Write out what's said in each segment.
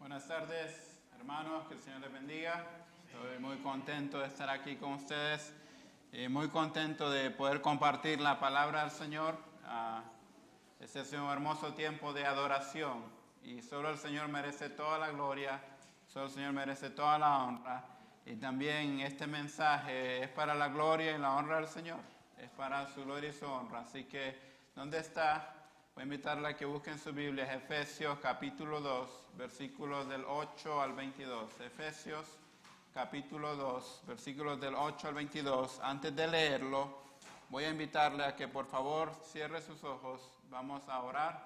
Buenas tardes, hermanos, que el Señor les bendiga. Estoy muy contento de estar aquí con ustedes y muy contento de poder compartir la palabra del Señor. Este es un hermoso tiempo de adoración y solo el Señor merece toda la gloria, solo el Señor merece toda la honra. Y también este mensaje es para la gloria y la honra del Señor, es para su gloria y su honra. Así que, ¿dónde está? Voy a invitarle a que busquen su Biblia, Efesios capítulo 2, versículos del 8 al 22. Efesios capítulo 2, versículos del 8 al 22. Antes de leerlo, voy a invitarle a que por favor cierre sus ojos. Vamos a orar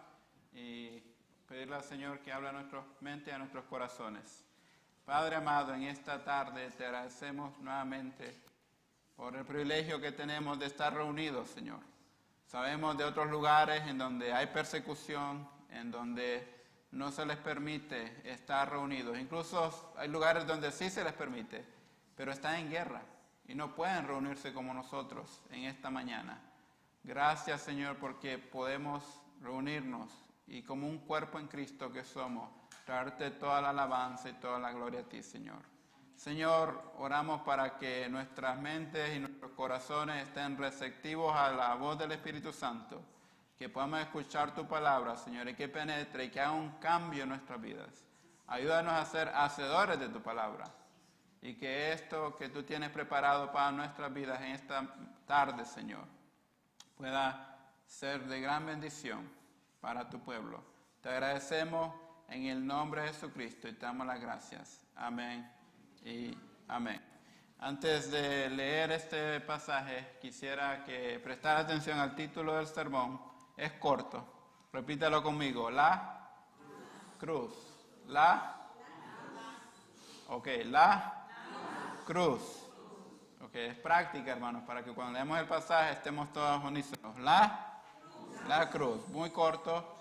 y pedirle al Señor que hable a nuestra mente y a nuestros corazones. Padre amado, en esta tarde te agradecemos nuevamente por el privilegio que tenemos de estar reunidos, Señor. Sabemos de otros lugares en donde hay persecución, en donde no se les permite estar reunidos. Incluso hay lugares donde sí se les permite, pero están en guerra y no pueden reunirse como nosotros en esta mañana. Gracias, Señor, porque podemos reunirnos y como un cuerpo en Cristo que somos, traerte toda la alabanza y toda la gloria a ti, Señor. Señor, oramos para que nuestras mentes y nuestros corazones estén receptivos a la voz del Espíritu Santo, que podamos escuchar tu palabra, Señor, y que penetre y que haga un cambio en nuestras vidas. Ayúdanos a ser hacedores de tu palabra y que esto que tú tienes preparado para nuestras vidas en esta tarde, Señor, pueda ser de gran bendición para tu pueblo. Te agradecemos en el nombre de Jesucristo y te damos las gracias. Amén. Y amén. Antes de leer este pasaje, quisiera que prestara atención al título del sermón. Es corto. Repítalo conmigo. La cruz. La cruz. Ok, es práctica, hermanos, para que cuando leemos el pasaje estemos todos unísonos. La cruz. Muy corto.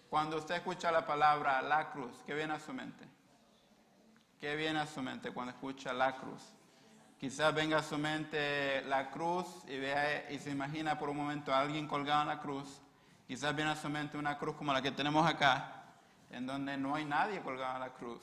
Cuando usted escucha la palabra la cruz, ¿qué viene a su mente? ¿Qué viene a su mente cuando escucha la cruz? Quizás venga a su mente la cruz y vea y se imagina por un momento a alguien colgado en la cruz. Quizás viene a su mente una cruz como la que tenemos acá, en donde no hay nadie colgado en la cruz.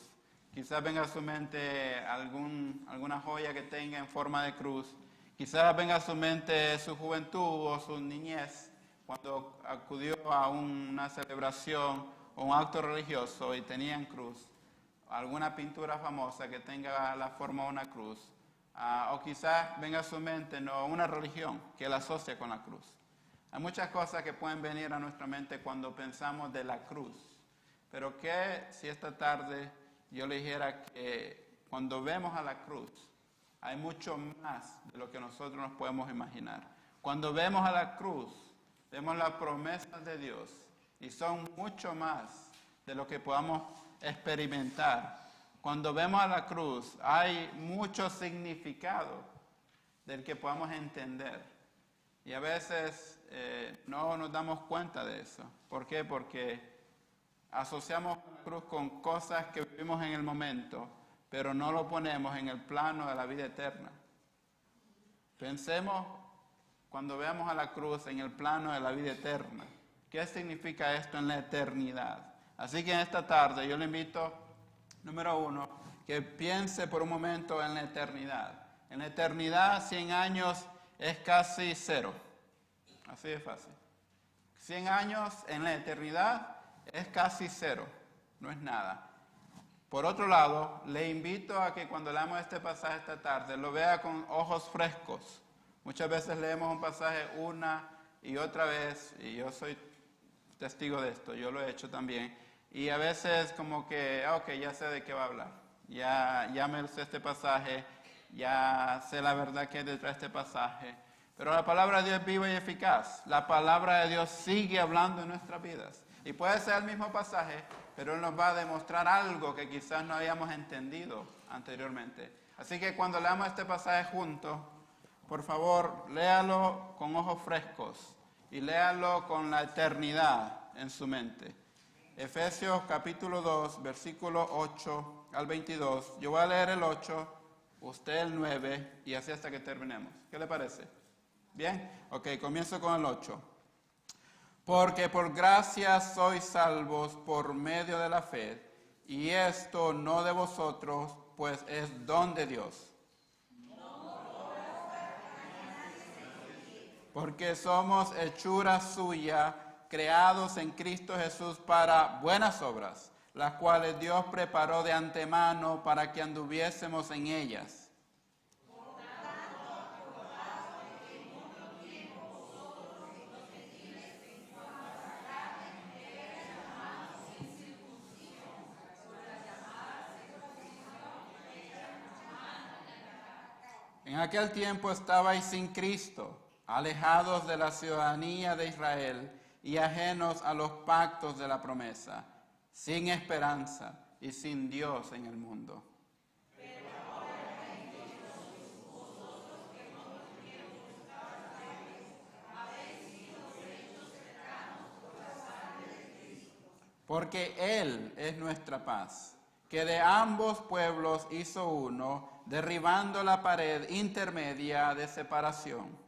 Quizás venga a su mente alguna joya que tenga en forma de cruz. Quizás venga a su mente su juventud o su niñez, cuando acudió a una celebración o un acto religioso y tenían cruz. Alguna pintura famosa que tenga la forma de una cruz. O quizás venga a su mente una religión que la asocia con la cruz. Hay muchas cosas que pueden venir a nuestra mente cuando pensamos de la cruz. Pero ¿qué si esta tarde yo le dijera que cuando vemos a la cruz hay mucho más de lo que nosotros nos podemos imaginar? Cuando vemos a la cruz, vemos las promesas de Dios y son mucho más de lo que podamos experimentar. Cuando vemos a la cruz hay mucho significado del que podamos entender y a veces no nos damos cuenta de eso. ¿Por qué? Porque asociamos la cruz con cosas que vivimos en el momento, pero no lo ponemos en el plano de la vida eterna. Pensemos cuando veamos a la cruz en el plano de la vida eterna. ¿Qué significa esto en la eternidad? Así que en esta tarde yo le invito, número uno, que piense por un momento en la eternidad. En la eternidad 100 años es casi cero. Así de fácil. 100 años en la eternidad es casi cero. No es nada. Por otro lado, le invito a que cuando leamos este pasaje esta tarde lo vea con ojos frescos. Muchas veces leemos un pasaje una y otra vez, y yo soy testigo de esto, yo lo he hecho también. Y a veces como que, ok, ya sé de qué va a hablar. Ya me sé este pasaje, ya sé la verdad que hay detrás de este pasaje. Pero la palabra de Dios es viva y eficaz. La palabra de Dios sigue hablando en nuestras vidas. Y puede ser el mismo pasaje, pero Él nos va a demostrar algo que quizás no habíamos entendido anteriormente. Así que cuando leamos este pasaje juntos, por favor, léalo con ojos frescos y léalo con la eternidad en su mente. Efesios capítulo 2, versículo 8 al 22. Yo voy a leer el 8, usted el 9 y así hasta que terminemos. ¿Qué le parece? ¿Bien? Ok, comienzo con el 8. Porque por gracia sois salvos por medio de la fe, y esto no de vosotros, pues es don de Dios. Porque somos hechura suya, creados en Cristo Jesús para buenas obras, las cuales Dios preparó de antemano para que anduviésemos en ellas. En aquel tiempo estabais sin Cristo, alejados de la ciudadanía de Israel y ajenos a los pactos de la promesa, sin esperanza y sin Dios en el mundo. Porque Él es nuestra paz, que de ambos pueblos hizo uno, derribando la pared intermedia de separación.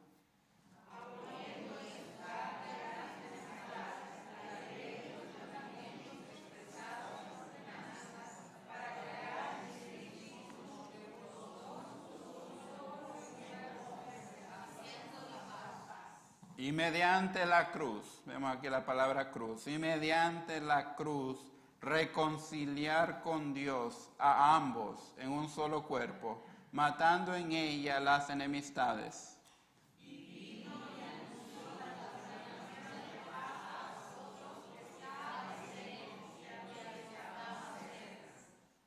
Y mediante la cruz, vemos aquí la palabra cruz, y mediante la cruz reconciliar con Dios a ambos en un solo cuerpo, matando en ella las enemistades.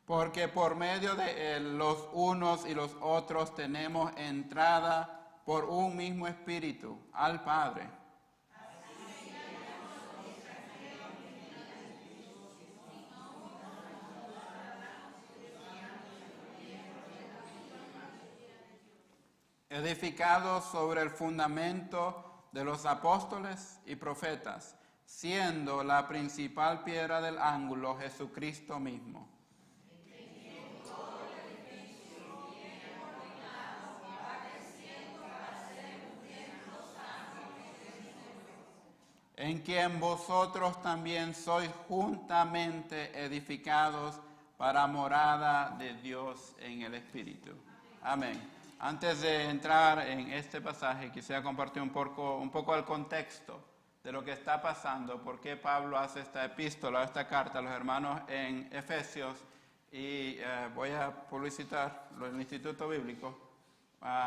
Porque por medio de él los unos y los otros tenemos entrada por un mismo espíritu al Padre. Edificados sobre el fundamento de los apóstoles y profetas, siendo la principal piedra del ángulo Jesucristo mismo. En quien vosotros también sois juntamente edificados para morada de Dios en el Espíritu. Amén. Antes de entrar en este pasaje, quisiera compartir un poco el contexto de lo que está pasando, por qué Pablo hace esta epístola, esta carta a los hermanos en Efesios, y voy a publicitar el Instituto Bíblico.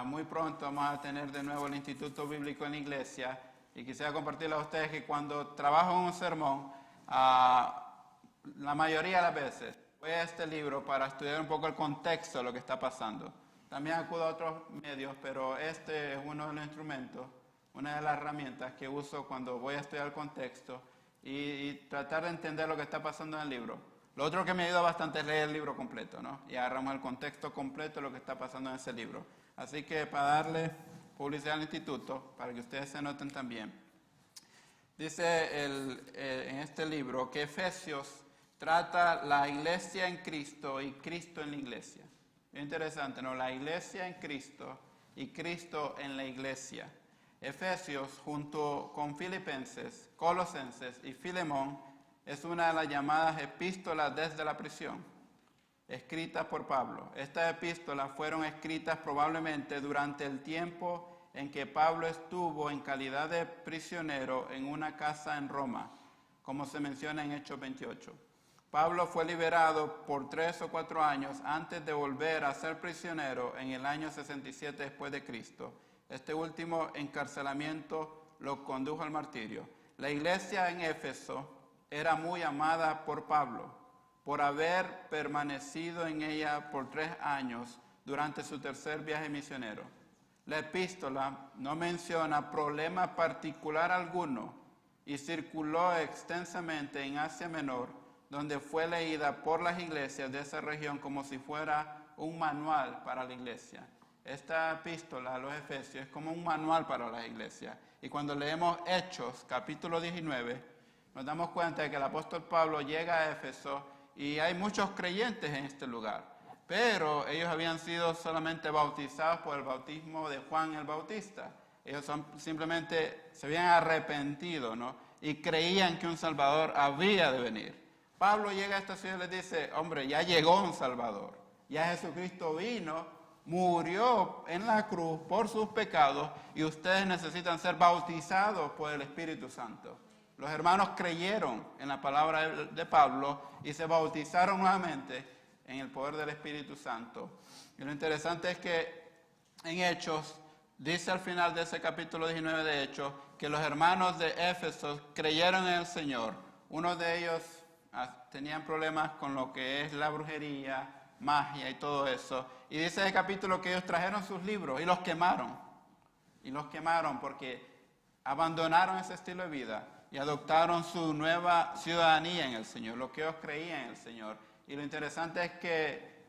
Muy pronto vamos a tener de nuevo el Instituto Bíblico en la iglesia. Y quisiera compartirles a ustedes que cuando trabajo en un sermón, la mayoría de las veces voy a este libro para estudiar un poco el contexto de lo que está pasando. También acudo a otros medios, pero este es uno de los instrumentos, una de las herramientas que uso cuando voy a estudiar el contexto y tratar de entender lo que está pasando en el libro. Lo otro que me ayuda bastante es leer el libro completo, ¿no? Y agarramos el contexto completo de lo que está pasando en ese libro. Así que para darle publicidad al instituto, para que ustedes se noten también. Dice en este libro que Efesios trata la iglesia en Cristo y Cristo en la iglesia. Es interesante, ¿no? La iglesia en Cristo y Cristo en la iglesia. Efesios, junto con Filipenses, Colosenses y Filemón, es una de las llamadas epístolas desde la prisión, escritas por Pablo. Estas epístolas fueron escritas probablemente durante el tiempo en que Pablo estuvo en calidad de prisionero en una casa en Roma, como se menciona en Hechos 28. Pablo fue liberado por 3 o 4 años antes de volver a ser prisionero en el año 67 después de Cristo. Este último encarcelamiento lo condujo al martirio. La iglesia en Éfeso era muy amada por Pablo, por haber permanecido en ella por 3 años durante su tercer viaje misionero. La epístola no menciona problema particular alguno y circuló extensamente en Asia Menor, donde fue leída por las iglesias de esa región como si fuera un manual para la iglesia. Esta epístola a los Efesios es como un manual para las iglesias. Y cuando leemos Hechos, capítulo 19, nos damos cuenta de que el apóstol Pablo llega a Éfeso y hay muchos creyentes en este lugar. Pero ellos habían sido solamente bautizados por el bautismo de Juan el Bautista. Ellos simplemente se habían arrepentido, ¿no? Y creían que un Salvador había de venir. Pablo llega a esta ciudad y les dice, hombre, ya llegó un Salvador. Ya Jesucristo vino, murió en la cruz por sus pecados y ustedes necesitan ser bautizados por el Espíritu Santo. Los hermanos creyeron en la palabra de Pablo y se bautizaron nuevamente en el poder del Espíritu Santo. Y lo interesante es que en Hechos, dice al final de ese capítulo 19 de Hechos, que los hermanos de Éfeso creyeron en el Señor. Uno de ellos tenían problemas con lo que es la brujería, magia y todo eso. Y dice el capítulo que ellos trajeron sus libros y los quemaron. Y los quemaron porque abandonaron ese estilo de vida y adoptaron su nueva ciudadanía en el Señor, lo que ellos creían en el Señor. Y lo interesante es que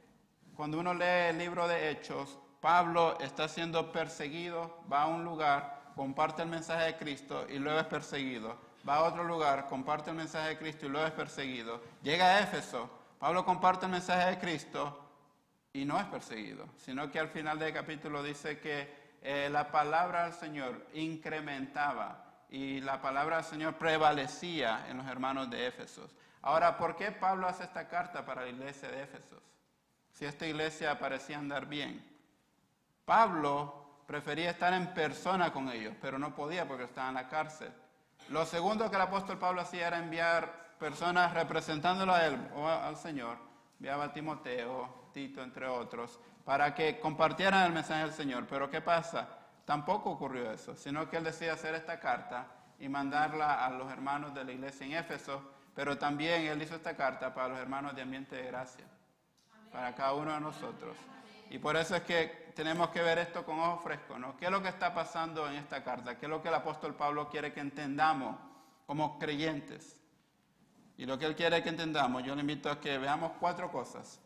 cuando uno lee el libro de Hechos, Pablo está siendo perseguido, va a un lugar, comparte el mensaje de Cristo y luego es perseguido. Va a otro lugar, comparte el mensaje de Cristo y luego es perseguido. Llega a Éfeso, Pablo comparte el mensaje de Cristo y no es perseguido, sino que al final del capítulo dice que la palabra del Señor incrementaba y la palabra del Señor prevalecía en los hermanos de Éfeso. Ahora, ¿por qué Pablo hace esta carta para la iglesia de Éfeso? Si esta iglesia parecía andar bien. Pablo prefería estar en persona con ellos, pero no podía porque estaba en la cárcel. Lo segundo que el apóstol Pablo hacía era enviar personas representándolo a él o al Señor. Enviaba a Timoteo, Tito, entre otros, para que compartieran el mensaje del Señor. Pero ¿qué pasa? Tampoco ocurrió eso, sino que él decide hacer esta carta y mandarla a los hermanos de la iglesia en Éfeso, pero también él hizo esta carta para los hermanos de Ambiente de Gracia, para cada uno de nosotros. Y por eso es que tenemos que ver esto con ojos frescos, ¿no? ¿Qué es lo que está pasando en esta carta? ¿Qué es lo que el apóstol Pablo quiere que entendamos como creyentes? Y lo que él quiere que entendamos, yo le invito a que veamos cuatro cosas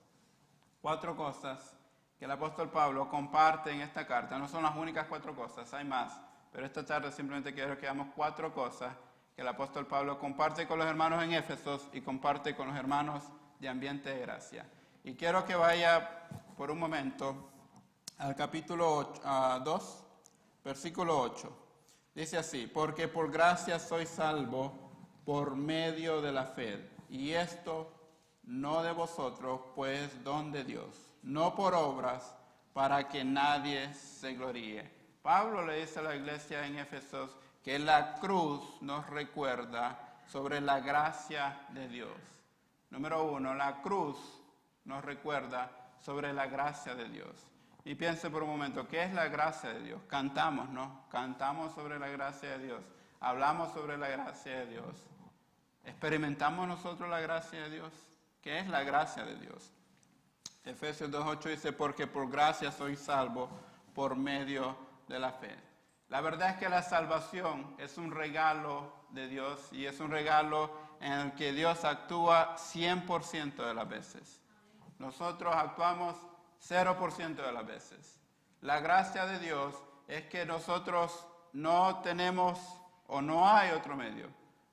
que el apóstol Pablo comparte en esta carta. No son las únicas cuatro cosas, hay más, pero esta tarde simplemente quiero que veamos cuatro cosas que el apóstol Pablo comparte con los hermanos en Éfeso y comparte con los hermanos de Ambiente de Gracia. Y quiero que vaya por un momento al capítulo 2, versículo 8. Dice así, porque por gracia soy salvo por medio de la fe, y esto no de vosotros, pues don de Dios, no por obras, para que nadie se gloríe. Pablo le dice a la iglesia en Éfeso que la cruz nos recuerda sobre la gracia de Dios. Número uno, la cruz nos recuerda sobre la gracia de Dios. Y piense por un momento, ¿qué es la gracia de Dios? Cantamos, ¿no? Cantamos sobre la gracia de Dios. Hablamos sobre la gracia de Dios. ¿Experimentamos nosotros la gracia de Dios? ¿Qué es la gracia de Dios? Efesios 2:8 dice, porque por gracia soy salvo por medio de la fe. La verdad es que la salvación es un regalo de Dios y es un regalo en el que Dios actúa 100% de las veces. Nosotros actuamos 0% de las veces. La gracia de Dios es que nosotros no tenemos o no hay otro medio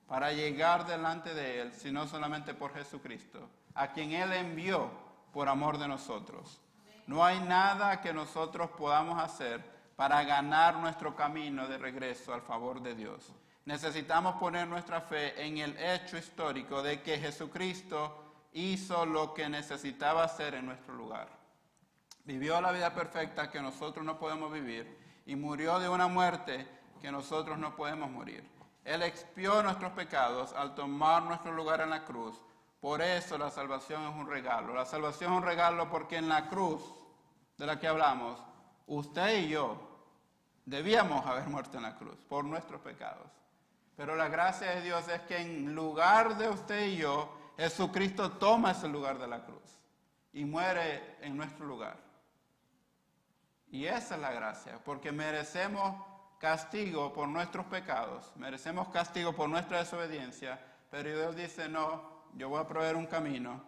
para llegar delante de Él, sino solamente por Jesucristo, a quien Él envió por amor de nosotros. No hay nada que nosotros podamos hacer para ganar nuestro camino de regreso al favor de Dios. Necesitamos poner nuestra fe en el hecho histórico de que Jesucristo hizo lo que necesitaba hacer en nuestro lugar. Vivió la vida perfecta que nosotros no podemos vivir y murió de una muerte que nosotros no podemos morir. Él expió nuestros pecados al tomar nuestro lugar en la cruz. Por eso la salvación es un regalo. La salvación es un regalo porque en la cruz de la que hablamos, usted y yo debíamos haber muerto en la cruz por nuestros pecados. Pero la gracia de Dios es que en lugar de usted y yo, Jesucristo toma ese lugar de la cruz y muere en nuestro lugar. Y esa es la gracia, porque merecemos castigo por nuestros pecados, merecemos castigo por nuestra desobediencia, pero Dios dice, no, yo voy a proveer un camino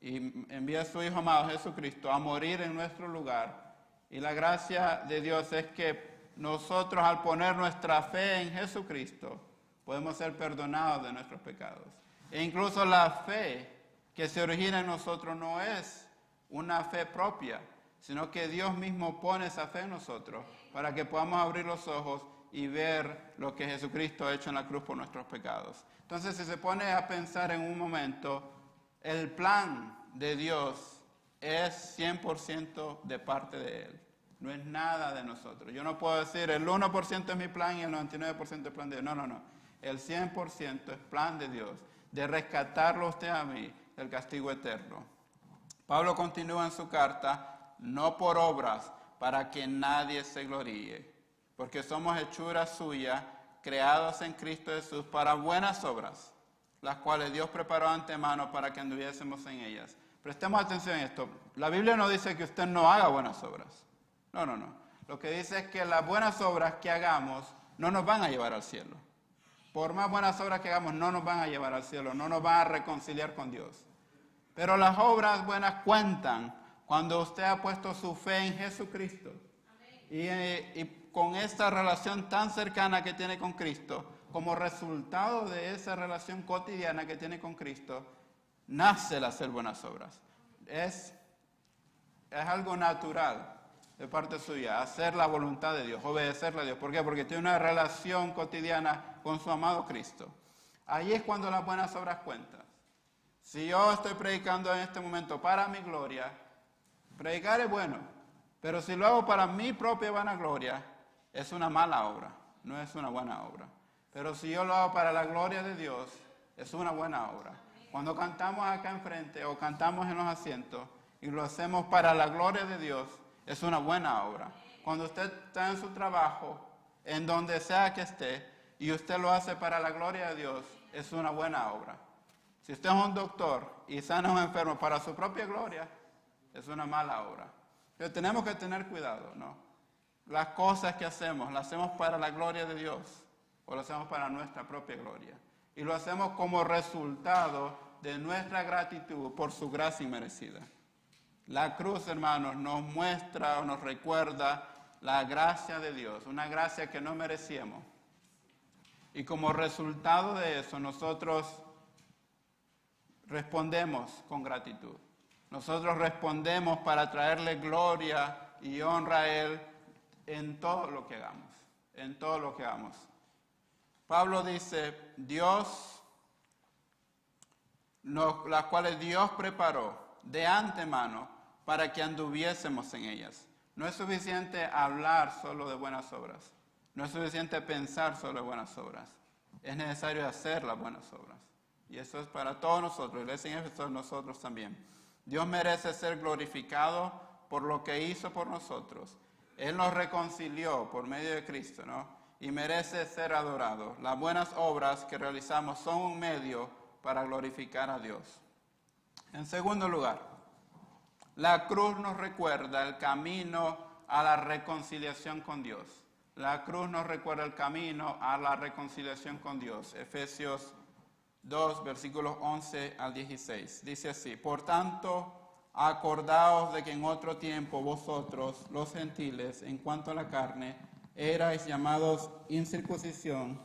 y envía a su Hijo amado Jesucristo a morir en nuestro lugar. Y la gracia de Dios es que nosotros al poner nuestra fe en Jesucristo podemos ser perdonados de nuestros pecados. E incluso la fe que se origina en nosotros no es una fe propia, sino que Dios mismo pone esa fe en nosotros para que podamos abrir los ojos y ver lo que Jesucristo ha hecho en la cruz por nuestros pecados. Entonces, si se pone a pensar en un momento, el plan de Dios es 100% de parte de Él. No es nada de nosotros. Yo no puedo decir el 1% es mi plan y el 99% es plan de Dios. No. El 100% es plan de Dios, de rescatarlo usted a mí del castigo eterno. Pablo continúa en su carta, no por obras, para que nadie se gloríe, porque somos hechura suya, creados en Cristo Jesús para buenas obras, las cuales Dios preparó antemano para que anduviésemos en ellas. Prestemos atención a esto. La Biblia no dice que usted no haga buenas obras. No. Lo que dice es que las buenas obras que hagamos no nos van a llevar al cielo. Por más buenas obras que hagamos, no nos van a llevar al cielo, no nos van a reconciliar con Dios. Pero las obras buenas cuentan cuando usted ha puesto su fe en Jesucristo. Y con esta relación tan cercana que tiene con Cristo, como resultado de esa relación cotidiana que tiene con Cristo, nace el hacer buenas obras. Es algo natural de parte suya, hacer la voluntad de Dios, obedecerle a Dios. ¿Por qué? Porque tiene una relación cotidiana con su amado Cristo. Ahí es cuando las buenas obras cuentan. Si yo estoy predicando en este momento para mi gloria, predicar es bueno, pero si lo hago para mi propia vanagloria, es una mala obra, no es una buena obra. Pero si yo lo hago para la gloria de Dios, es una buena obra. Cuando cantamos acá enfrente o cantamos en los asientos y lo hacemos para la gloria de Dios, es una buena obra. Cuando usted está en su trabajo, en donde sea que esté, y usted lo hace para la gloria de Dios, es una buena obra. Si usted es un doctor y sana a un enfermo para su propia gloria, es una mala obra. Pero tenemos que tener cuidado, ¿no? Las cosas que hacemos, las hacemos para la gloria de Dios o las hacemos para nuestra propia gloria. Y lo hacemos como resultado de nuestra gratitud por su gracia inmerecida. La cruz, hermanos, nos muestra o nos recuerda la gracia de Dios, una gracia que no merecíamos. Y como resultado de eso, nosotros respondemos con gratitud. Nosotros respondemos para traerle gloria y honra a Él en todo lo que hagamos. En todo lo que hagamos. Pablo dice, las cuales Dios preparó de antemano para que anduviésemos en ellas. No es suficiente hablar solo de buenas obras. No es suficiente pensar solo de buenas obras. Es necesario hacer las buenas obras. Y eso es para todos nosotros, iglesia en Éfeso, nosotros también. Dios merece ser glorificado por lo que hizo por nosotros. Él nos reconcilió por medio de Cristo, ¿no? Y merece ser adorado. Las buenas obras que realizamos son un medio para glorificar a Dios. En segundo lugar, la cruz nos recuerda el camino a la reconciliación con Dios. La cruz nos recuerda el camino a la reconciliación con Dios. Efesios 2, versículos 11 al 16. Dice así, por tanto, acordaos de que en otro tiempo vosotros, los gentiles, en cuanto a la carne, erais llamados incircuncisión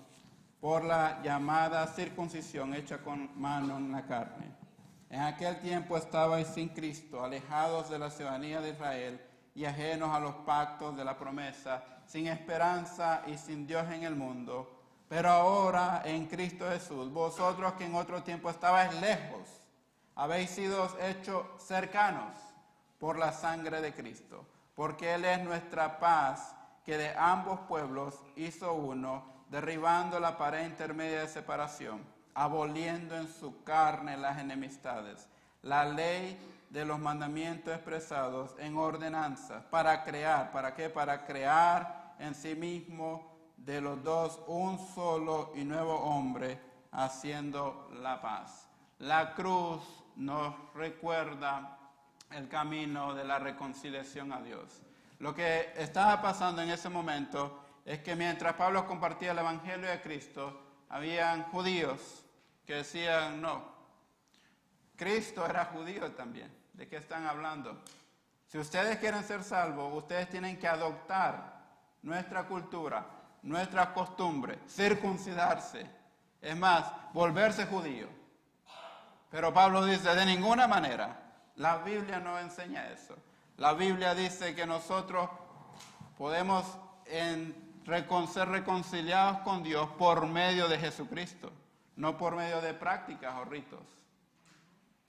por la llamada circuncisión hecha con mano en la carne. En aquel tiempo estabais sin Cristo, alejados de la ciudadanía de Israel y ajenos a los pactos de la promesa, sin esperanza y sin Dios en el mundo. Pero ahora en Cristo Jesús, vosotros que en otro tiempo estabais lejos, habéis sido hechos cercanos por la sangre de Cristo, porque Él es nuestra paz, que de ambos pueblos hizo uno, derribando la pared intermedia de separación, aboliendo en su carne las enemistades, la ley de los mandamientos expresados en ordenanzas, para crear, ¿para qué? Para crear en sí mismo de los dos un solo y nuevo hombre, haciendo la paz. La cruz nos recuerda el camino de la reconciliación a Dios. Lo que estaba pasando en ese momento es que mientras Pablo compartía el Evangelio de Cristo, habían judíos que decían, no, Cristo era judío también. ¿De qué están hablando? Si ustedes quieren ser salvos, ustedes tienen que adoptar nuestra cultura, nuestras costumbres, circuncidarse. Es más, volverse judío. Pero Pablo dice, de ninguna manera. La Biblia no enseña eso. La Biblia dice que nosotros podemos ser reconciliados con Dios por medio de Jesucristo, no por medio de prácticas o ritos.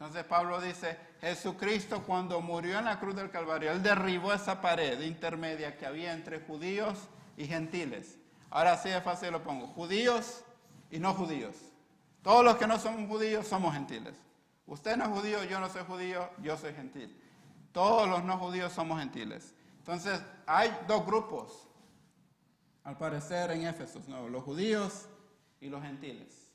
Entonces Pablo dice, Jesucristo cuando murió en la cruz del Calvario, Él derribó esa pared intermedia que había entre judíos y gentiles. Ahora sí es fácil lo pongo, judíos y no judíos. Todos los que no somos judíos somos gentiles. Usted no es judío, yo no soy judío, yo soy gentil. Todos los no judíos somos gentiles. Entonces hay dos grupos, al parecer en Éfeso, ¿no? Los judíos y los gentiles.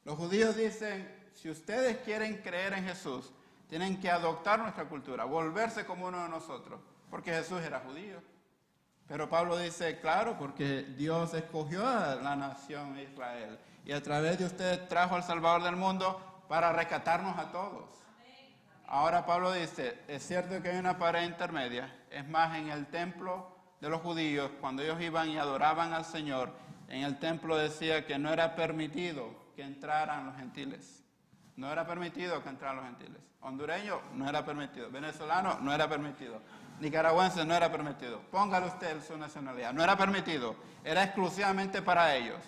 Los judíos dicen, si ustedes quieren creer en Jesús, tienen que adoptar nuestra cultura, volverse como uno de nosotros, porque Jesús era judío. Pero Pablo dice, claro, porque Dios escogió a la nación de Israel y a través de ustedes trajo al Salvador del mundo para rescatarnos a todos. Ahora Pablo dice, es cierto que hay una pared intermedia, es más, en el templo de los judíos, cuando ellos iban y adoraban al Señor, en el templo decía que no era permitido que entraran los gentiles. No era permitido que entraran los gentiles. Hondureño, no era permitido. Venezolano, no era permitido. Nicaragüense, no era permitido. Póngale usted su nacionalidad. No era permitido. Era exclusivamente para ellos.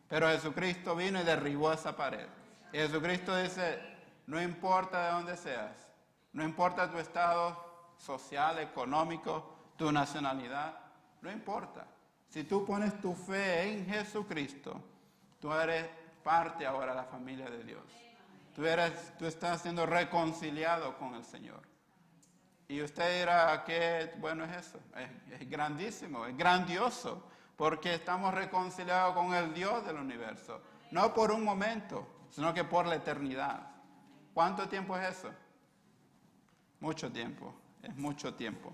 Pero Jesucristo vino y derribó esa pared. Y Jesucristo dice, no importa de dónde seas. No importa tu estado social, económico, tu nacionalidad. No importa. Si tú pones tu fe en Jesucristo, tú eres parte ahora de la familia de Dios. Tú estás siendo reconciliado con el Señor. Y usted dirá, ¿qué bueno es eso? Es grandísimo, es grandioso, porque estamos reconciliados con el Dios del universo. No por un momento, sino que por la eternidad. ¿Cuánto tiempo es eso? Mucho tiempo, es mucho tiempo.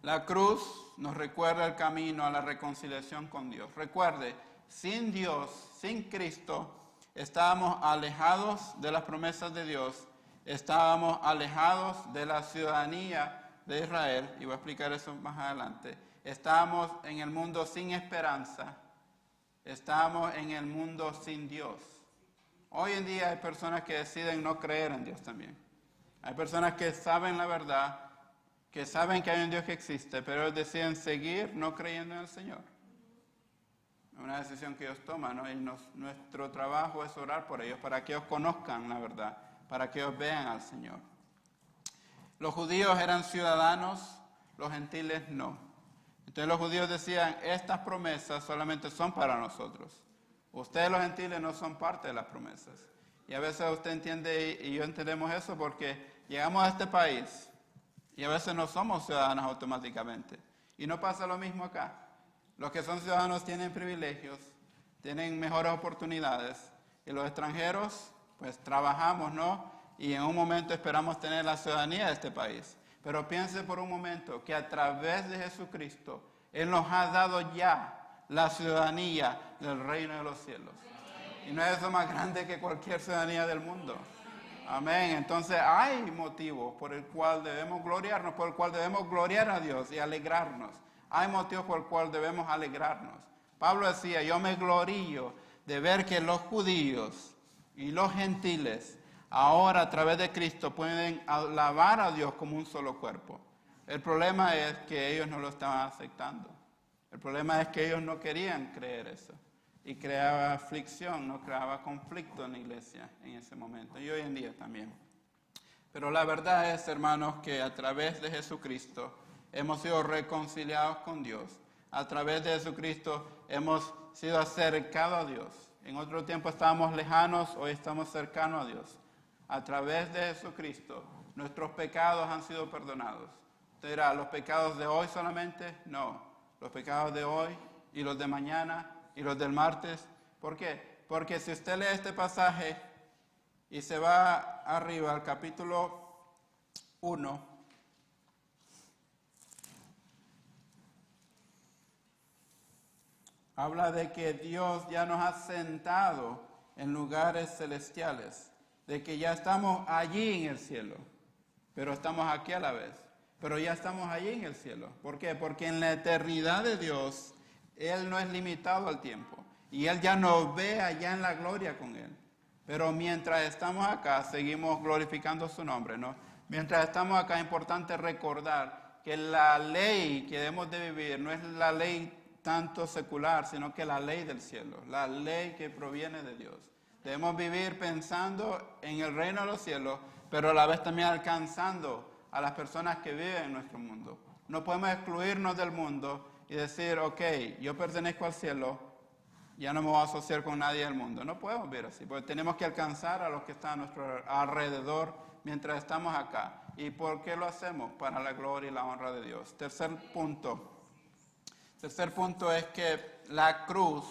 La cruz nos recuerda el camino a la reconciliación con Dios. Recuerde, sin Dios, sin Cristo, estábamos alejados de las promesas de Dios, estábamos alejados de la ciudadanía de Israel, y voy a explicar eso más adelante. Estábamos en el mundo sin esperanza, estábamos en el mundo sin Dios. Hoy en día hay personas que deciden no creer en Dios también. Hay personas que saben la verdad, que saben que hay un Dios que existe, pero ellos deciden seguir no creyendo en el Señor. Es una decisión que ellos toman, ¿no? Y nuestro trabajo es orar por ellos, para que ellos conozcan la verdad, para que ellos vean al Señor. Los judíos eran ciudadanos, los gentiles no. Entonces los judíos decían, estas promesas solamente son para nosotros. Ustedes los gentiles no son parte de las promesas. Y a veces usted entiende y yo entendemos eso porque llegamos a este país y a veces no somos ciudadanos automáticamente. Y no pasa lo mismo acá. Los que son ciudadanos tienen privilegios, tienen mejores oportunidades. Y los extranjeros, pues trabajamos, ¿no? Y en un momento esperamos tener la ciudadanía de este país. Pero piense por un momento que a través de Jesucristo, Él nos ha dado ya la ciudadanía del reino de los cielos. Y no es eso más grande que cualquier ciudadanía del mundo. Amén. Entonces hay motivos por el cual debemos gloriarnos, por el cual debemos gloriar a Dios y alegrarnos. Hay motivos por el cual debemos alegrarnos. Pablo decía, yo me glorío de ver que los judíos y los gentiles ahora a través de Cristo pueden alabar a Dios como un solo cuerpo. El problema es que ellos no lo estaban aceptando. El problema es que ellos no querían creer eso. Y creaba aflicción, no creaba conflicto en la iglesia en ese momento. Y hoy en día también. Pero la verdad es, hermanos, que a través de Jesucristo hemos sido reconciliados con Dios. A través de Jesucristo hemos sido acercados a Dios. En otro tiempo estábamos lejanos, hoy estamos cercanos a Dios. A través de Jesucristo nuestros pecados han sido perdonados. Usted dirá, ¿los pecados de hoy solamente? No, los pecados de hoy y los de mañana y los del martes. ¿Por qué? Porque si usted lee este pasaje y se va arriba al capítulo 1, habla de que Dios ya nos ha sentado en lugares celestiales, de que ya estamos allí en el cielo, pero estamos aquí a la vez, pero ya estamos allí en el cielo. ¿Por qué? Porque en la eternidad de Dios, Él no es limitado al tiempo, y Él ya nos ve allá en la gloria con Él. Pero mientras estamos acá, seguimos glorificando su nombre, ¿no? Mientras estamos acá, es importante recordar que la ley que debemos de vivir no es la ley tanto secular, sino que la ley del cielo, la ley que proviene de Dios. Debemos vivir pensando en el reino de los cielos, pero a la vez también alcanzando a las personas que viven en nuestro mundo. No podemos excluirnos del mundo y decir, ok, yo pertenezco al cielo, ya no me voy a asociar con nadie del mundo. No podemos vivir así, porque tenemos que alcanzar a los que están a nuestro alrededor mientras estamos acá. ¿Y por qué lo hacemos? Para la gloria y la honra de Dios. Tercer punto es que la cruz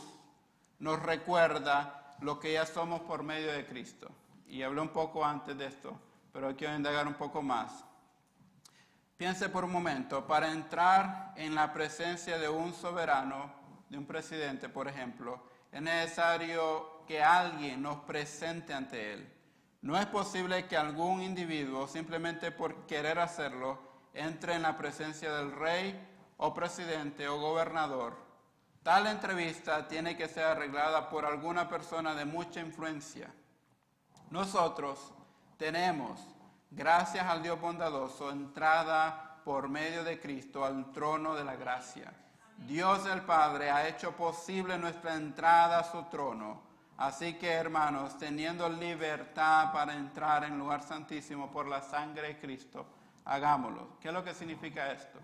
nos recuerda lo que ya somos por medio de Cristo. Y hablé un poco antes de esto, pero quiero indagar un poco más. Piense por un momento, para entrar en la presencia de un soberano, de un presidente, por ejemplo, es necesario que alguien nos presente ante él. No es posible que algún individuo, simplemente por querer hacerlo, entre en la presencia del rey o presidente o gobernador. Tal entrevista tiene que ser arreglada por alguna persona de mucha influencia. Nosotros tenemos, gracias al Dios bondadoso, entrada por medio de Cristo al trono de la gracia. Dios el Padre ha hecho posible nuestra entrada a su trono. Así que, hermanos, teniendo libertad para entrar en el lugar santísimo por la sangre de Cristo, hagámoslo. ¿Qué es lo que significa esto?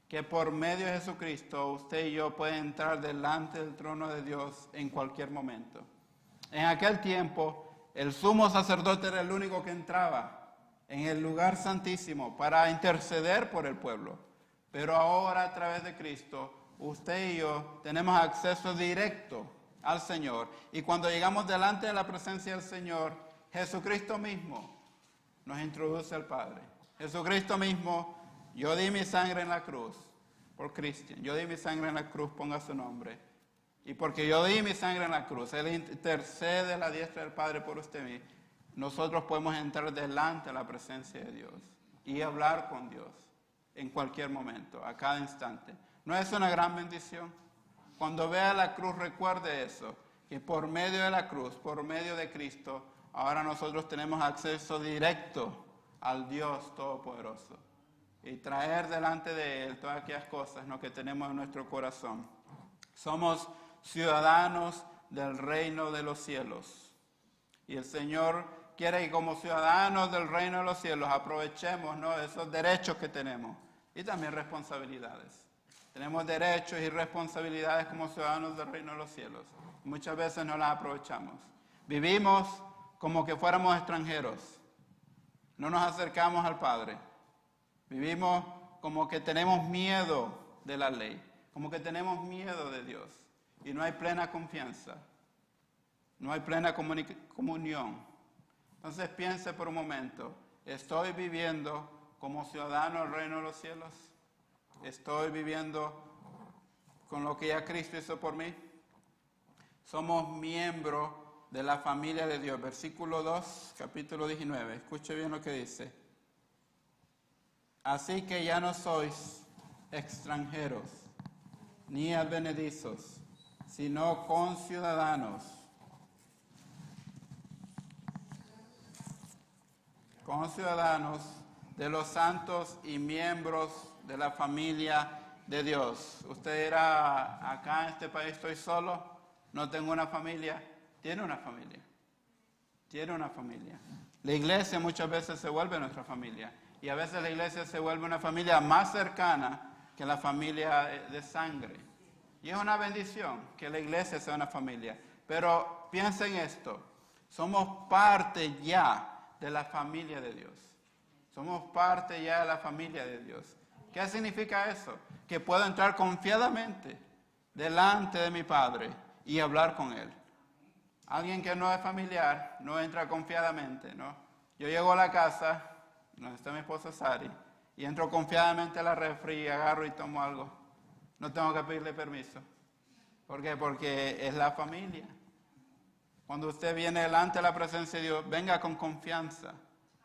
Que por medio de Jesucristo usted y yo pueden entrar delante del trono de Dios en cualquier momento. En aquel tiempo, el sumo sacerdote era el único que entraba en el lugar santísimo para interceder por el pueblo. Pero ahora, a través de Cristo, usted y yo tenemos acceso directo al Señor. Y cuando llegamos delante de la presencia del Señor, Jesucristo mismo nos introduce al Padre. Jesucristo mismo, yo di mi sangre en la cruz por Cristian. Yo di mi sangre en la cruz, ponga su nombre. Y porque yo di mi sangre en la cruz, Él intercede a la diestra del Padre por usted y mí. Nosotros podemos entrar delante de la presencia de Dios y hablar con Dios en cualquier momento, a cada instante. ¿No es una gran bendición? Cuando vea la cruz, recuerde eso, que por medio de la cruz, por medio de Cristo, ahora nosotros tenemos acceso directo al Dios Todopoderoso y traer delante de Él todas aquellas cosas, ¿no?, que tenemos en nuestro corazón. Somos ciudadanos del reino de los cielos. Y el Señor quiere que como ciudadanos del reino de los cielos aprovechemos, ¿no?, esos derechos que tenemos y también responsabilidades. Tenemos derechos y responsabilidades como ciudadanos del reino de los cielos. Muchas veces no las aprovechamos. Vivimos como que fuéramos extranjeros. No nos acercamos al Padre. Vivimos como que tenemos miedo de la ley, como que tenemos miedo de Dios. Y no hay plena confianza. No hay plena comunión. Entonces piense por un momento, ¿estoy viviendo como ciudadano del reino de los cielos? ¿Estoy viviendo con lo que ya Cristo hizo por mí? Somos miembros de la familia de Dios. Versículo 2, capítulo 19. Escuche bien lo que dice. Así que ya no sois extranjeros, ni advenedizos, sino conciudadanos. Conciudadanos de los santos y miembros de la familia de Dios. Usted dirá, acá en este país estoy solo, no tengo una familia. Tiene una familia. Tiene una familia. La iglesia muchas veces se vuelve nuestra familia. Y a veces la iglesia se vuelve una familia más cercana que la familia de sangre. Y es una bendición que la iglesia sea una familia. Pero piensen esto, somos parte ya de la familia de Dios. Somos parte ya de la familia de Dios. ¿Qué significa eso? Que puedo entrar confiadamente delante de mi Padre y hablar con Él. Alguien que no es familiar no entra confiadamente, ¿no? Yo llego a la casa, donde está mi esposa Sari, y entro confiadamente a la refri, agarro y tomo algo. No tengo que pedirle permiso. ¿Por qué? Porque es la familia. Cuando usted viene delante de la presencia de Dios, venga con confianza,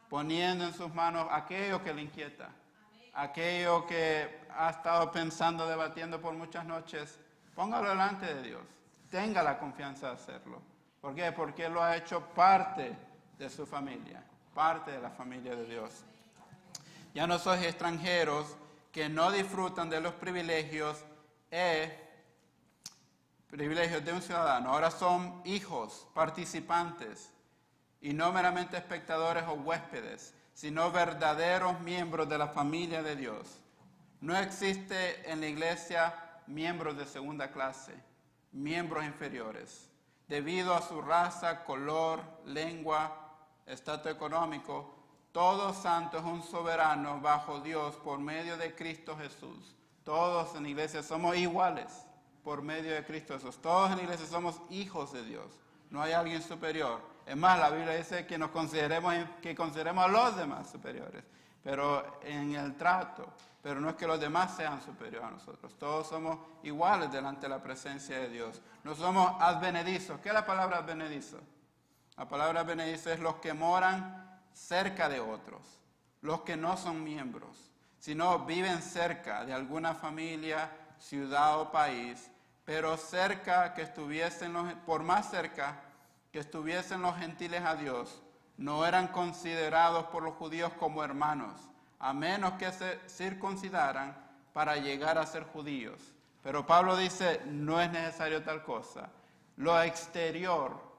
poniendo en sus manos aquello que le inquieta, aquello que ha estado pensando, debatiendo por muchas noches, póngalo delante de Dios. Tenga la confianza de hacerlo. ¿Por qué? Porque Él lo ha hecho parte de su familia, parte de la familia de Dios. Ya no sois extranjeros que no disfrutan de los privilegios privilegios de un ciudadano, ahora son hijos, participantes, y no meramente espectadores o huéspedes, sino verdaderos miembros de la familia de Dios. No existe en la iglesia miembros de segunda clase, miembros inferiores, debido a su raza, color, lengua, estatus económico. Todo santo es un soberano bajo Dios por medio de Cristo Jesús. Todos en la iglesia somos iguales por medio de Cristo Jesús. Todos en la iglesia somos hijos de Dios. No hay alguien superior. Es más, la Biblia dice que consideremos a los demás superiores, pero en el trato. Pero no es que los demás sean superiores a nosotros. Todos somos iguales delante de la presencia de Dios. No somos advenedizos. ¿Qué es la palabra advenedizo? La palabra advenedizo es los que moran cerca de otros, los que no son miembros, sino viven cerca de alguna familia, ciudad o país, pero cerca que estuviesen por más cerca que estuviesen los gentiles a Dios, no eran considerados por los judíos como hermanos, a menos que se circuncidaran para llegar a ser judíos. Pero Pablo dice, no es necesario tal cosa. Lo exterior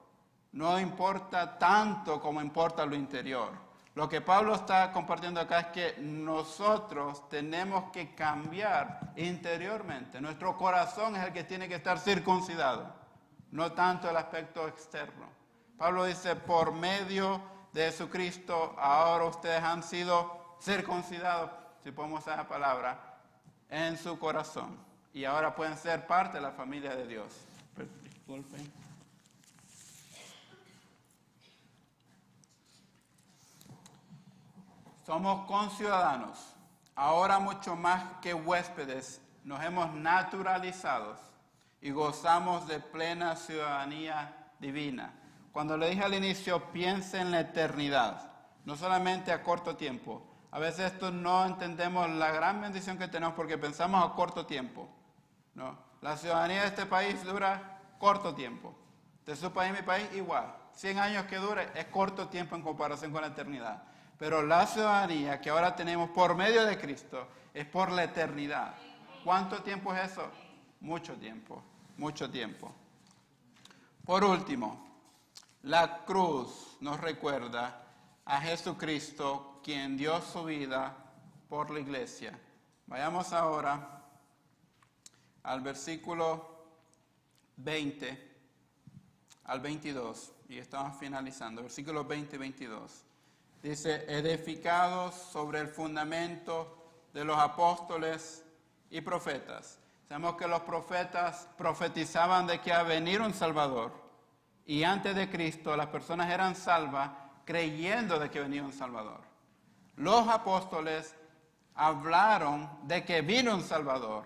no importa tanto como importa lo interior. Lo que Pablo está compartiendo acá es que nosotros tenemos que cambiar interiormente. Nuestro corazón es el que tiene que estar circuncidado, no tanto el aspecto externo. Pablo dice, por medio de Jesucristo, ahora ustedes han sido circuncidados, si podemos usar esa palabra, en su corazón. Y ahora pueden ser parte de la familia de Dios. Disculpen. Somos conciudadanos. Ahora mucho más que huéspedes, nos hemos naturalizado y gozamos de plena ciudadanía divina. Cuando le dije al inicio, piense en la eternidad, no solamente a corto tiempo. A veces esto no entendemos la gran bendición que tenemos porque pensamos a corto tiempo. No, la ciudadanía de este país dura corto tiempo. De su país, mi país, igual. 100 años que dure es corto tiempo en comparación con la eternidad. Pero la ciudadanía que ahora tenemos por medio de Cristo es por la eternidad. ¿Cuánto tiempo es eso? Mucho tiempo, mucho tiempo. Por último, la cruz nos recuerda a Jesucristo, quien dio su vida por la iglesia. Vayamos ahora al versículo 20 al 22, y estamos finalizando, versículos 20 y 22. Dice, edificados sobre el fundamento de los apóstoles y profetas. Sabemos que los profetas profetizaban de que iba a venir un Salvador, y antes de Cristo las personas eran salvas creyendo de que venía un Salvador. Los apóstoles hablaron de que vino un Salvador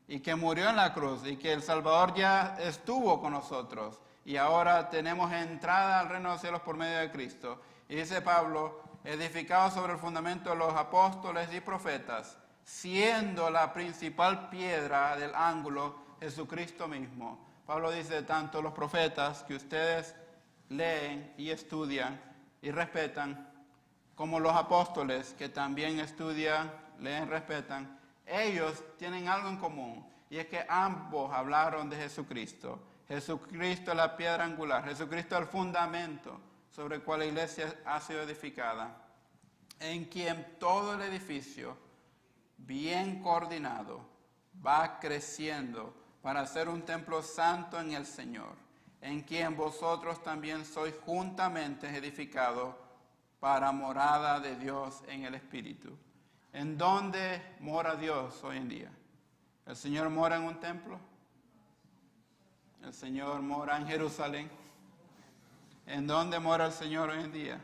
y que murió en la cruz y que el Salvador ya estuvo con nosotros y ahora tenemos entrada al reino de los cielos por medio de Cristo. Y dice Pablo, edificados sobre el fundamento de los apóstoles y profetas, siendo la principal piedra del ángulo Jesucristo mismo. Pablo dice, tanto los profetas que ustedes leen y estudian y respetan, como los apóstoles que también estudian, leen, respetan, ellos tienen algo en común, y es que ambos hablaron de Jesucristo. Jesucristo es la piedra angular, Jesucristo es el fundamento sobre el cual la iglesia ha sido edificada, en quien todo el edificio, bien coordinado, va creciendo para ser un templo santo en el Señor, en quien vosotros también sois juntamente edificados para morada de Dios en el Espíritu. ¿En dónde mora Dios hoy en día? ¿El Señor mora en un templo? ¿El Señor mora en Jerusalén? ¿En dónde mora el Señor hoy en día?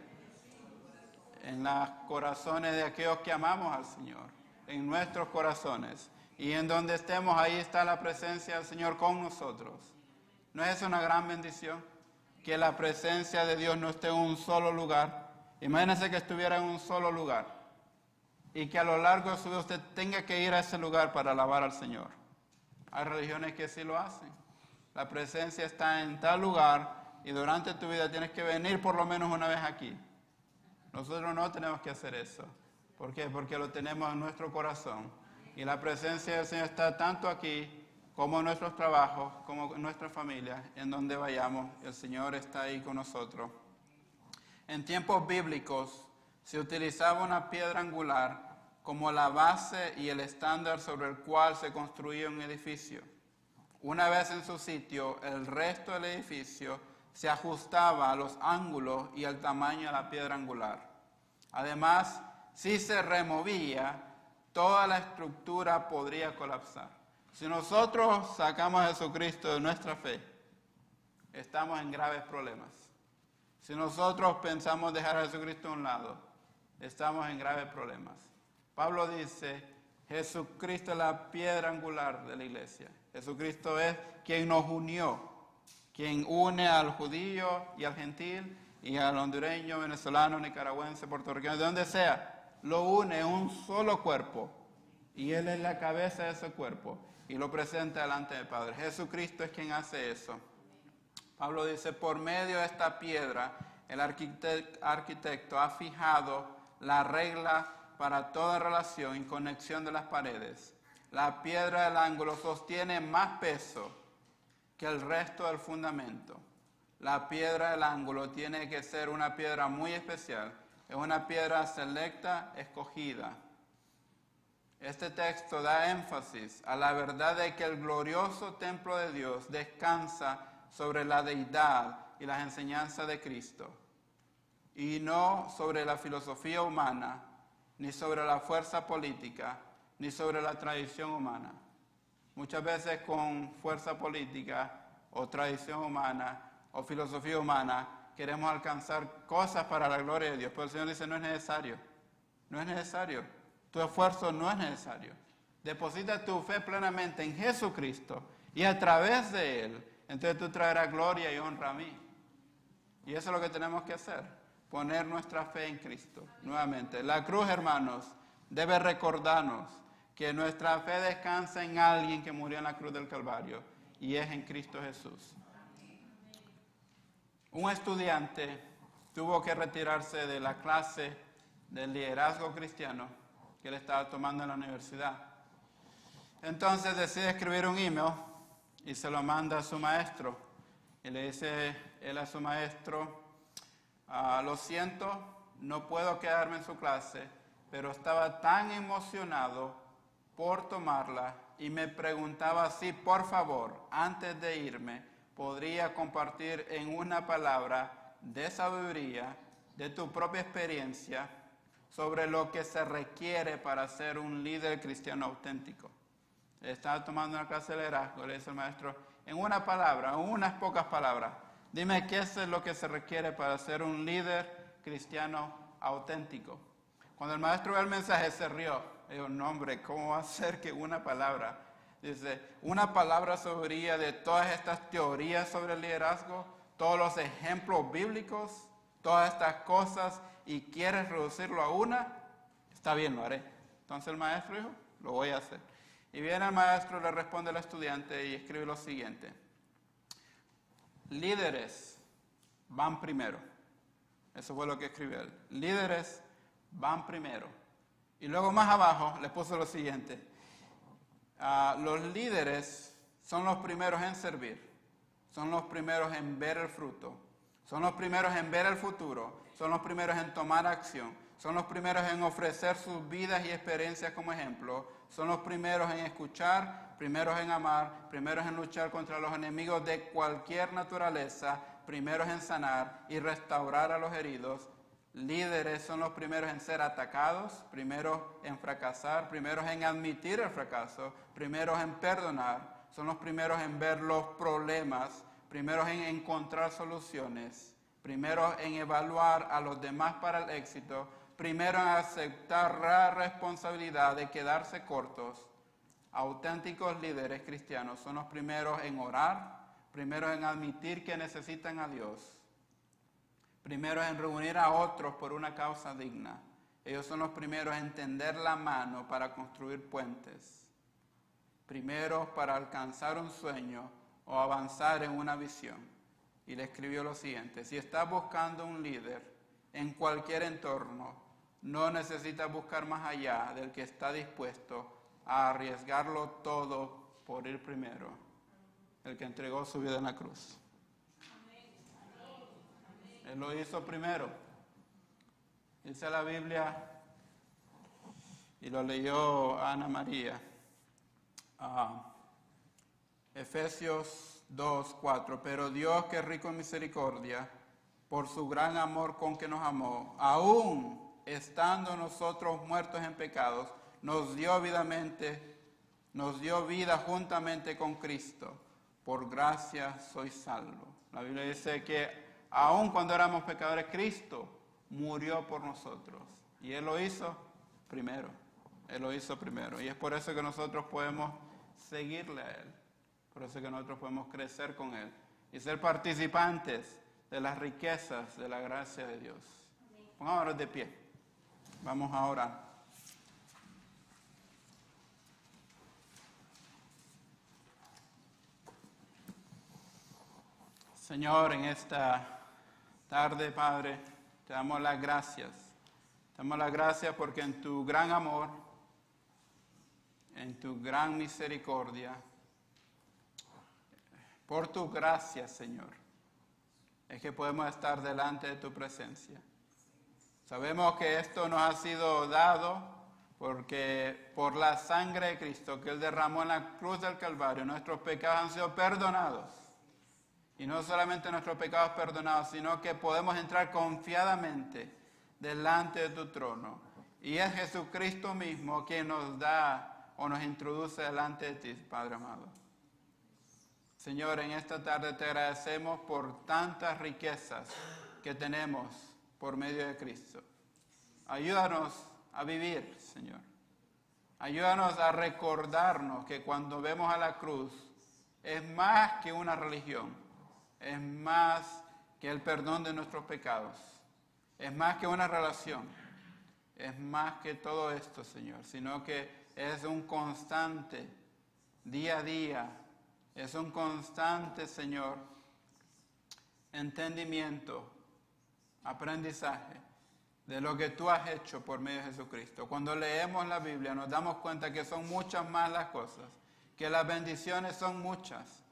En los corazones de aquellos que amamos al Señor, en nuestros corazones. Y en donde estemos, ahí está la presencia del Señor con nosotros. ¿No es una gran bendición? Que la presencia de Dios no esté en un solo lugar. Imagínense que estuviera en un solo lugar y que a lo largo de su vida usted tenga que ir a ese lugar para alabar al Señor. Hay religiones que sí lo hacen. La presencia está en tal lugar y durante tu vida tienes que venir por lo menos una vez aquí. Nosotros no tenemos que hacer eso. ¿Por qué? Porque lo tenemos en nuestro corazón. Y la presencia del Señor está tanto aquí como en nuestros trabajos, como en nuestra familia, en donde vayamos, el Señor está ahí con nosotros. En tiempos bíblicos se utilizaba una piedra angular como la base y el estándar sobre el cual se construía un edificio. Una vez en su sitio, el resto del edificio se ajustaba a los ángulos y al tamaño de la piedra angular. Además, si se removía, toda la estructura podría colapsar. Si nosotros sacamos a Jesucristo de nuestra fe, estamos en graves problemas. Si nosotros pensamos dejar a Jesucristo a un lado, estamos en graves problemas. Pablo dice, Jesucristo es la piedra angular de la iglesia. Jesucristo es quien nos unió, quien une al judío y al gentil y al hondureño, venezolano, nicaragüense, puertorriqueño, de donde sea. Lo une en un solo cuerpo y Él es la cabeza de ese cuerpo y lo presenta delante del Padre. Jesucristo es quien hace eso. Pablo dice, por medio de esta piedra, el arquitecto ha fijado la regla para toda relación y conexión de las paredes. La piedra del ángulo sostiene más peso que el resto del fundamento. La piedra del ángulo tiene que ser una piedra muy especial. Es una piedra selecta, escogida. Este texto da énfasis a la verdad de que el glorioso templo de Dios descansa sobre la deidad y las enseñanzas de Cristo, y no sobre la filosofía humana, ni sobre la fuerza política, ni sobre la tradición humana. Muchas veces con fuerza política o tradición humana o filosofía humana queremos alcanzar cosas para la gloria de Dios, pero el Señor dice no es necesario, no es necesario, tu esfuerzo no es necesario. Deposita tu fe plenamente en Jesucristo y a través de Él, entonces tú traerás gloria y honra a mí. Y eso es lo que tenemos que hacer, poner nuestra fe en Cristo. Nuevamente, la cruz, hermanos, debe recordarnos que nuestra fe descansa en alguien que murió en la cruz del Calvario y es en Cristo Jesús. Un estudiante tuvo que retirarse de la clase del liderazgo cristiano que él estaba tomando en la universidad. Entonces decide escribir un email y se lo manda a su maestro. Y le dice él a su maestro, lo siento, no puedo quedarme en su clase, pero estaba tan emocionado por tomarla y me preguntaba si, por favor, antes de irme, podría compartir en una palabra de sabiduría, de tu propia experiencia, sobre lo que se requiere para ser un líder cristiano auténtico. Estaba tomando una clase de liderazgo, le dice el maestro, en una palabra, en unas pocas palabras, dime qué es lo que se requiere para ser un líder cristiano auténtico. Cuando el maestro ve el mensaje se rió. Digo, no hombre, ¿cómo va a ser que una palabra? Dice, una palabra sobre de todas estas teorías sobre el liderazgo, todos los ejemplos bíblicos, todas estas cosas, y quieres reducirlo a una, está bien, lo haré. Entonces el maestro dijo, lo voy a hacer. Y viene el maestro, le responde al estudiante y escribe lo siguiente. Líderes van primero. Eso fue lo que escribió él. Líderes van primero. Y luego más abajo le puso lo siguiente. Los líderes son los primeros en servir. Son los primeros en ver el fruto. Son los primeros en ver el futuro. Son los primeros en tomar acción. Son los primeros en ofrecer sus vidas y experiencias como ejemplo. Son los primeros en escuchar, primeros en amar, primeros en luchar contra los enemigos de cualquier naturaleza, primeros en sanar y restaurar a los heridos. Líderes son los primeros en ser atacados, primeros en fracasar, primeros en admitir el fracaso, primeros en perdonar. Son los primeros en ver los problemas, primeros en encontrar soluciones, primeros en evaluar a los demás para el éxito, primero en aceptar la responsabilidad de quedarse cortos. Auténticos líderes cristianos son los primeros en orar, primeros en admitir que necesitan a Dios, primeros en reunir a otros por una causa digna. Ellos son los primeros en tender la mano para construir puentes, primeros para alcanzar un sueño o avanzar en una visión. Y le escribió lo siguiente, si estás buscando un líder en cualquier entorno, no necesitas buscar más allá del que está dispuesto a arriesgarlo todo por ir primero, el que entregó su vida en la cruz. Él lo hizo primero. Dice la Biblia, y lo leyó Ana María, Efesios 2:4. Pero Dios, que es rico en misericordia, por su gran amor con que nos amó, aún estando nosotros muertos en pecados, nos dio vida juntamente con Cristo. Por gracia sois salvos. La Biblia dice que aún cuando éramos pecadores, Cristo murió por nosotros. Y Él lo hizo primero. Él lo hizo primero. Y es por eso que nosotros podemos seguirle a Él. Por eso que nosotros podemos crecer con Él. Y ser participantes de las riquezas de la gracia de Dios. Pongámonos de pie. Vamos a orar. Señor, en esta tarde, Padre, te damos las gracias. Te damos las gracias porque en tu gran amor, en tu gran misericordia, por tu gracia, Señor, es que podemos estar delante de tu presencia. Sabemos que esto nos ha sido dado porque por la sangre de Cristo que Él derramó en la cruz del Calvario, nuestros pecados han sido perdonados. Y no solamente nuestros pecados perdonados, sino que podemos entrar confiadamente delante de tu trono. Y es Jesucristo mismo quien nos da o nos introduce delante de ti, Padre amado. Señor, en esta tarde te agradecemos por tantas riquezas que tenemos por medio de Cristo. Ayúdanos a vivir, Señor. Ayúdanos a recordarnos que cuando vemos a la cruz es más que una religión, es más que el perdón de nuestros pecados, es más que una relación, es más que todo esto, Señor, sino que es un constante, día a día, es un constante, Señor, entendimiento, aprendizaje de lo que tú has hecho por medio de Jesucristo. Cuando leemos la Biblia nos damos cuenta que son muchas más las cosas, que las bendiciones son muchas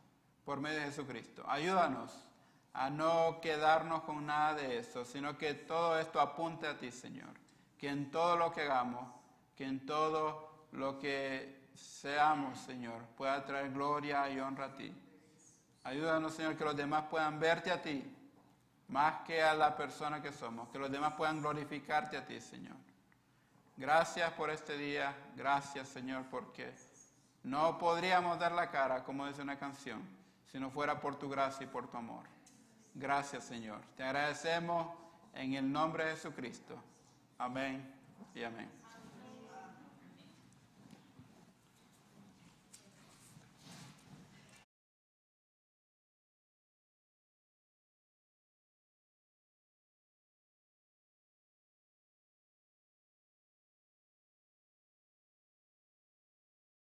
por medio de Jesucristo. Ayúdanos a no quedarnos con nada de eso, sino que todo esto apunte a ti, Señor. Que en todo lo que hagamos, que en todo lo que seamos, Señor, pueda traer gloria y honra a ti. Ayúdanos, Señor, que los demás puedan verte a ti, más que a la persona que somos, que los demás puedan glorificarte a ti, Señor. Gracias por este día, gracias, Señor, porque no podríamos dar la cara, como dice una canción, si no fuera por tu gracia y por tu amor. Gracias, Señor. Te agradecemos en el nombre de Jesucristo. Amén y amén.